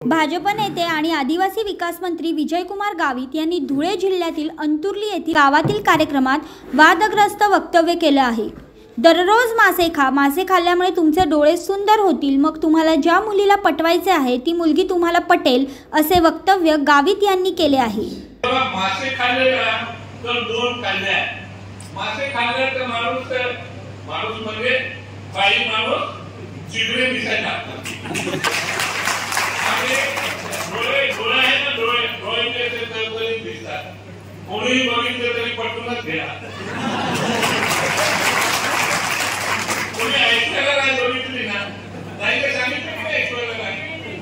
भाजप नेते आणि आदिवासी विकास मंत्री विजयकुमार गावित यांनी धुळे जिल्ह्यातील अंतुर्ली येथील गावातील कार्यक्रमात वादग्रस्त वक्तव्य केले आहे। दररोज मासे खाल्ल्यामुळे तुमचे डोळे सुंदर होतील, मग तुम्हाला ज्या मुलीला पटवायचे आहे ती मुलगी तुम्हाला पटेल, असे वक्तव्य गावित यांनी केले आहे। मासे खाल्ले तर दोन खाल्ले, मासे खाल्ले तर माणूस म्हणजे काही माणूस चिडरे दिसायला लागतात। डोळे आहे ना, डोळे तरी दिसतात, कोणीही बघितलं तरी पटूनच घेणार, कोणी ऐकायला नाही बघितली ना, नाही तर सांगितलं की नाही ऐकायला नाही।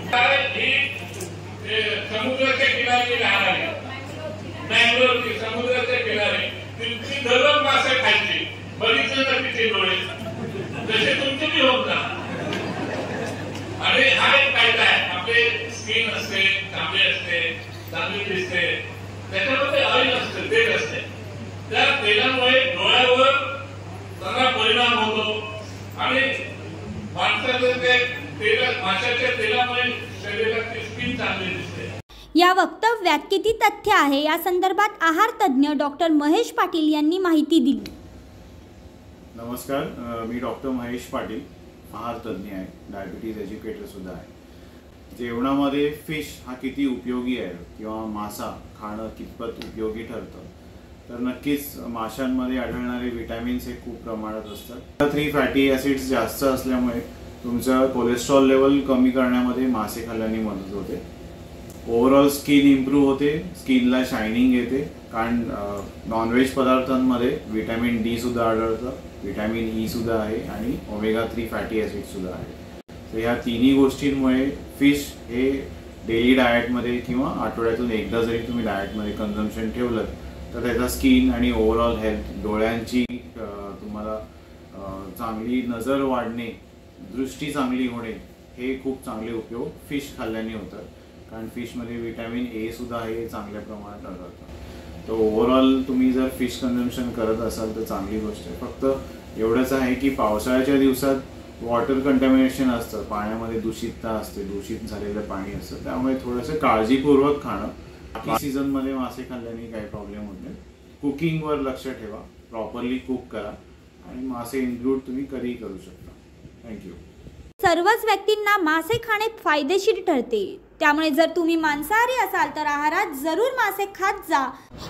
कारण ही समुद्राच्या किनारी राहणारी बँगलोरची समुद्राच्या किनारी तिची दररोज मासे खायची, बघितलं तर तिचे डोळे जसे तुमचे बी होत ना। आणि हा एक फायदा आहे, आपले स्किन असते, चांगली असते, चांगली दिसते, त्याच्यामध्ये ऑइल असते, तेल असते, त्या तेलामुळे डोळ्यावर चांगला परिणाम होतो आणि माणसाचं ते तेल, माशाच्या तेलामुळे शरीराची स्किन चांगली दिसते। या वक्तव्यात किती तथ्य आहे या संदर्भात आहार तज्ञ डॉक्टर महेश पाटील यांनी माहिती दिली। नमस्कार, मी डॉक्टर महेश पाटील, आहार तज्ञ आहे, डायबिटीज एज्युकेटर सुद्धा आहे। जेवणामध्ये फिश हा किती उपयोगी आहे किंवा मासा खाणं कितपत उपयोगी ठरतं, तर नक्कीच माशांमध्ये आढळणारे विटॅमिन्स हे खूप प्रमाणात असतात। 3 फॅटी ॲसिड्स जास्त असल्यामुळे तुमचं कोलेस्ट्रॉल लेवल कमी करण्यामध्ये मासे खाल्ल्याने मदत होते। ओव्हरऑल स्किन इम्प्रूव्ह होते, स्किनला शायनिंग येते, कारण नॉनव्हेज पदार्थांमध्ये विटॅमिन डी सुद्धा आढळतं, विटॅमिन ई सुद्धा आहे आणि ओमेगा 3 फॅटी ॲसिड सुद्धा आहे। तर ह्या तिन्ही गोष्टींमुळे फिश हे डेली डाएटमध्ये किंवा आठवड्यातून एकदा जरी तुम्ही डाएटमध्ये कन्झम्पशन ठेवलं तर त्याचा स्किन आणि ओव्हरऑल हेल्थ, डोळ्यांची तुम्हाला चांगली नजर वाढणे, दृष्टी चांगली होणे, हे खूप चांगले उपयोग फिश खाल्ल्याने होतात, कारण फिशमध्ये विटॅमिन ए सुद्धा आहे, चांगल्या प्रमाणात आढळतं। तर ओव्हरऑल तुम्ही जर फिश कन्झम्पशन करत असाल तर चांगली गोष्ट आहे। फक्त एवढंच आहे की पावसाळ्याच्या दिवसात वॉटर कंटॅमिनेशन असतं, पाण्यामध्ये दूषितता असते, दूषित झालेलं पाणी असतं, त्यामुळे थोडंसं काळजीपूर्वक खाणं। बाकी सीझनमध्ये मासे खाल्ल्याने काही प्रॉब्लेम होत नाही। कुकिंगवर लक्ष ठेवा, प्रॉपरली कुक करा आणि मासे इन्क्लूड तुम्ही कधीही करू शकता। थँक्यू। सर्वच व्यक्तींना मासे खाणे फायदेशीर ठरते, त्यामुळे जर तुम्ही मांसाहारी असाल तर आहारात जरूर मासे खात जा,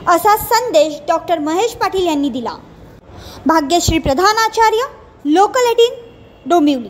असा संदेश डॉक्टर महेश पाटील यांनी दिला। भाग्यश्री प्रधानाचार्य, लोकल 18, डोंबिवली।